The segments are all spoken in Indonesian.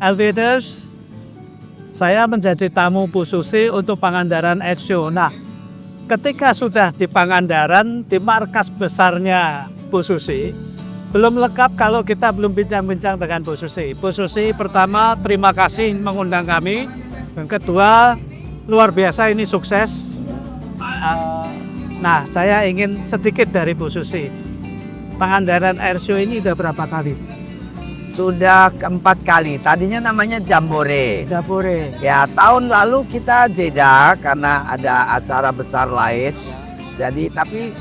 Elviders, saya menjadi tamu Bu Susi untuk Pangandaran Airshow. Nah, ketika sudah di Pangandaran, di markas besarnya Bu Susi, belum lengkap kalau kita belum bincang-bincang dengan Bu Susi. Bu Susi, pertama, terima kasih mengundang kami. Yang kedua, luar biasa ini sukses. Nah, saya ingin sedikit dari Bu Susi. Pangandaran Airshow ini udah berapa kali? Sudah keempat kali. Tadinya namanya Jambore. Jambore. Ya, tahun lalu kita jeda karena ada acara besar lain. Jadi, tapi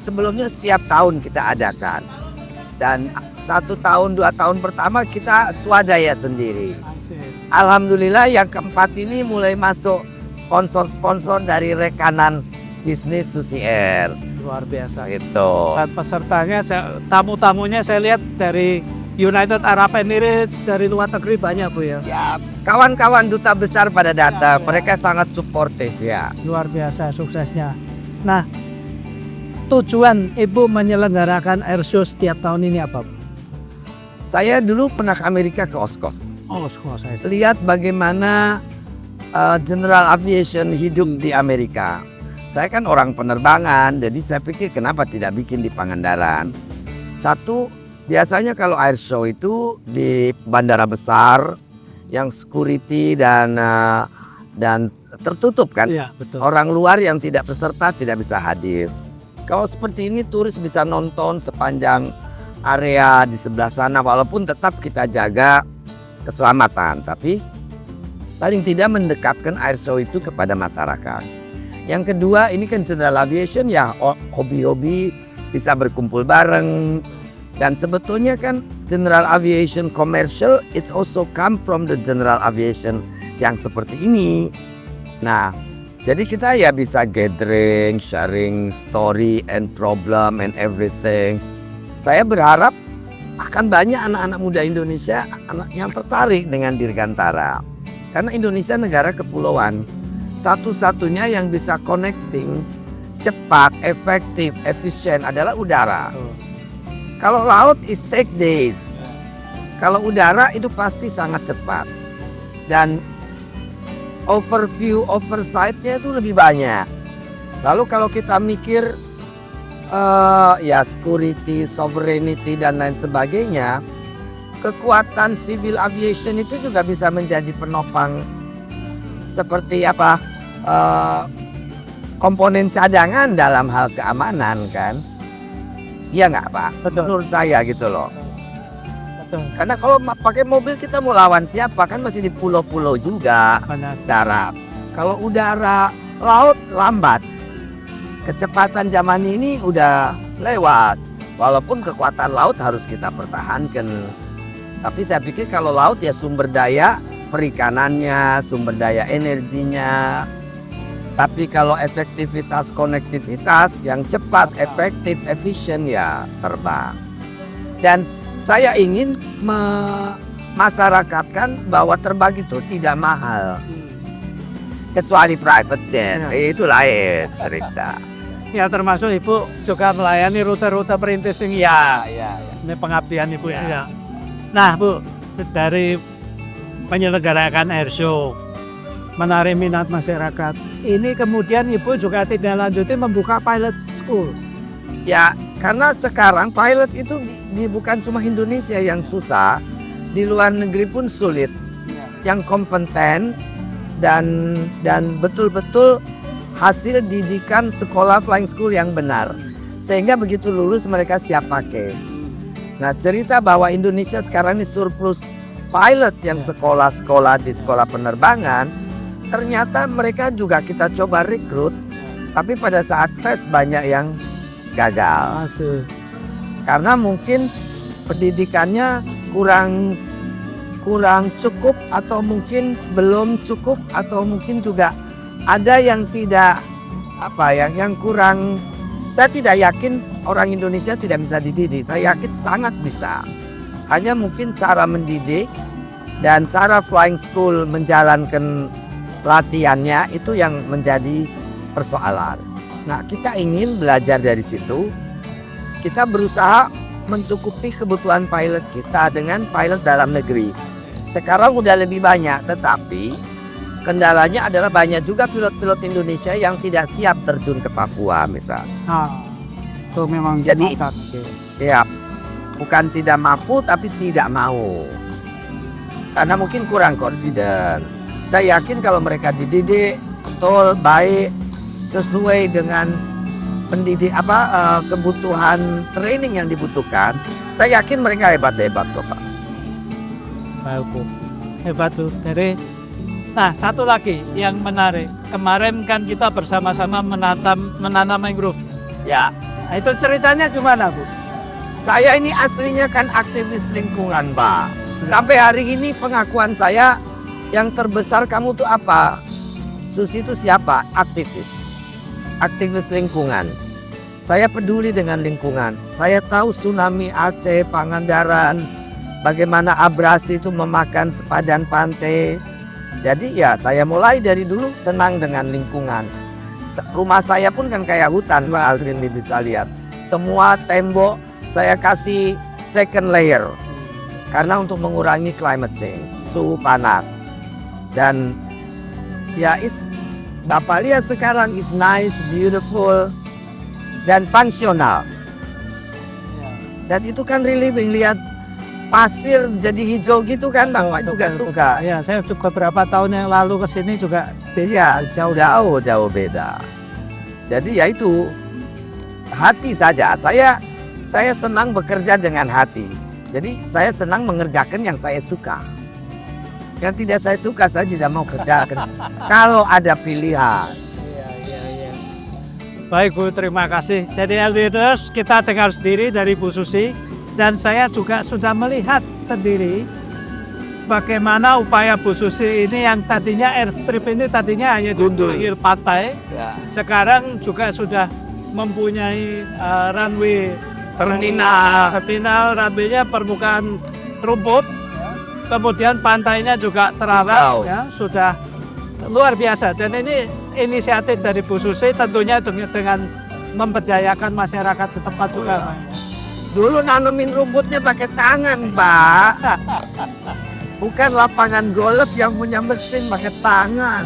sebelumnya setiap tahun kita adakan. Dan 1 tahun, 2 tahun pertama kita swadaya sendiri. Alhamdulillah yang keempat ini mulai masuk sponsor-sponsor dari rekanan bisnis Susi Air. Luar biasa. Itu. Dan pesertanya, tamu-tamunya saya lihat dari United Arab Emirates, dari luar negeri banyak Bu ya. Ya, kawan-kawan duta besar pada datang, mereka sangat suportif ya. Luar biasa suksesnya. Nah, tujuan Ibu menyelenggarakan Airshow setiap tahun ini apa? Saya dulu pernah ke Amerika ke Oskos. Oh, saya Lihat bagaimana General Aviation hidup di Amerika. Saya kan orang penerbangan, jadi saya pikir kenapa tidak bikin di Pangandaran. Satu, biasanya kalau airshow itu di bandara besar yang security dan tertutup kan. Iya, betul. Orang luar yang tidak peserta tidak bisa hadir. Kalau seperti ini turis bisa nonton sepanjang area di sebelah sana walaupun tetap kita jaga keselamatan, tapi paling tidak mendekatkan airshow itu kepada masyarakat. Yang kedua, ini kan General Aviation ya, hobi-hobi bisa berkumpul bareng. Dan sebetulnya kan General Aviation Commercial it also come from the General Aviation yang seperti ini. Nah, jadi kita ya bisa gathering, sharing story and problem and everything. Saya berharap akan banyak anak-anak muda Indonesia yang tertarik dengan Dirgantara. Karena Indonesia negara kepulauan. Satu-satunya yang bisa connecting cepat, efektif, efisien adalah udara. Kalau laut is take days. Kalau udara itu pasti sangat cepat. Dan overview, oversight-nya itu lebih banyak. Lalu kalau kita mikir ya security, sovereignty dan lain sebagainya, kekuatan civil aviation itu juga bisa menjadi penopang seperti apa komponen cadangan dalam hal keamanan kan. Iya nggak Pak? Betul. Menurut saya gitu loh. Betul. Karena kalau pakai mobil kita mau lawan siapa kan masih di pulau-pulau juga. Benar. Darat. Kalau udara, laut lambat. Kecepatan zaman ini udah lewat. Walaupun kekuatan laut harus kita pertahankan. Tapi saya pikir kalau laut ya sumber daya perikanannya, sumber daya energinya. Tapi kalau efektivitas konektivitas yang cepat, efektif, efisien ya terbang. Dan saya ingin memasyarakatkan bahwa terbang itu tidak mahal. Kecuali private jet, itu lain cerita. Ya, termasuk Ibu juga melayani rute-rute perintis ini. Ya. Ini pengabdian Ibu ya. Nah Bu, dari menyelenggarakan Airshow, menarik minat masyarakat. Ini kemudian Ibu juga tidak lanjuti membuka pilot school. Ya, karena sekarang pilot itu bukan cuma Indonesia yang susah, di luar negeri pun sulit. Yang kompeten dan betul-betul hasil didikan sekolah flying school yang benar. Sehingga begitu lulus mereka siap pakai. Nah, cerita bahwa Indonesia sekarang ini surplus pilot yang sekolah-sekolah di sekolah penerbangan, ternyata mereka juga kita coba rekrut, tapi pada saat tes banyak yang gagal. Karena mungkin pendidikannya kurang cukup atau mungkin belum cukup atau mungkin juga ada yang tidak yang kurang. Saya tidak yakin orang Indonesia tidak bisa dididik. Saya yakin sangat bisa. Hanya mungkin cara mendidik dan cara flying school menjalankan latihannya itu yang menjadi persoalan. Nah, kita ingin belajar dari situ. Kita berusaha mencukupi kebutuhan pilot kita dengan pilot dalam negeri. Sekarang udah lebih banyak, tetapi kendalanya adalah banyak juga pilot-pilot Indonesia yang tidak siap terjun ke Papua misal. Itu memang Jadi- cacat. Ya, bukan tidak mampu tapi tidak mau. Karena mungkin kurang confidence. Saya yakin kalau mereka dididik betul, baik, sesuai dengan kebutuhan training yang dibutuhkan, saya yakin mereka hebat-hebat kok, Pak. Baik, Bu. Hebat tuh. Nah, satu lagi yang menarik. Kemarin kan kita bersama-sama menanam mangrove. Ya, Nah, itu ceritanya gimana, Bu? saya ini aslinya kan aktivis lingkungan, Pak. Sampai hari ini pengakuan saya yang terbesar kamu tuh apa? Susi itu siapa? Aktivis. Aktivis lingkungan. Saya peduli dengan lingkungan. Saya tahu tsunami Aceh, Pangandaran, bagaimana abrasi itu memakan sepadan pantai. Jadi ya saya mulai dari dulu senang dengan lingkungan. Rumah saya pun kan kayak hutan, Pak Aldrin bisa lihat. Semua tembok saya kasih second layer. Karena untuk mengurangi climate change, suhu panas. Dan ya Bapak lihat sekarang is nice, beautiful, dan fungsional. Dan itu kan relieving, lihat pasir jadi hijau gitu kan, Bapak juga suka. Ya, saya juga beberapa tahun yang lalu ke sini juga Iya, jauh beda. Jadi ya itu hati saja. Saya senang bekerja dengan hati. Jadi saya senang mengerjakan yang saya suka. Yang tidak saya suka saya tidak mau kerjakan. Kalau ada pilihan. Iya. Baik, Bu, terima kasih. Jadi Elviders, kita dengar sendiri dari Bu Susi, dan saya juga sudah melihat sendiri bagaimana upaya Bu Susi ini yang tadinya airstrip ini tadinya hanya di Gundul. pinggir pantai, Ya. sekarang juga sudah mempunyai runway Terminal. runway-nya permukaan rumput, kemudian pantainya juga terawat, Wow. ya, sudah luar biasa. Dan ini inisiatif dari Bu Susi tentunya dengan memberdayakan masyarakat setempat juga. Pak. Dulu nanemin rumputnya pakai tangan, Pak. Bukan lapangan golf yang punya mesin pakai tangan.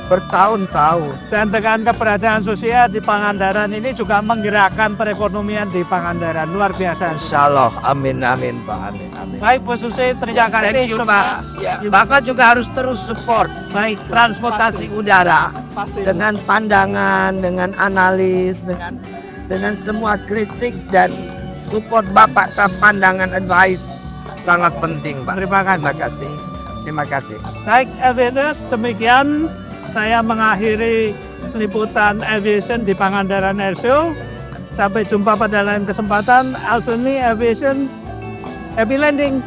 Bertahun-tahun. Dan dengan keberadaan Susia di Pangandaran ini juga menggerakkan perekonomian di Pangandaran, luar biasa. Insya Allah, amin Pak, amin. Baik, Bu Susi, terima kasih. Thank you, Pak. Ya, Bapak juga harus terus support Baik, transportasi udara pasti. dengan pandangan, dengan analis, dengan semua kritik dan support Bapak ke pandangan advice sangat penting, Pak. Terima kasih. Terima kasih. Baik, Elviders, demikian saya mengakhiri liputan aviation di Pangandaran Air Show. Sampai jumpa pada lain kesempatan. Alsuni Aviation, happy landing.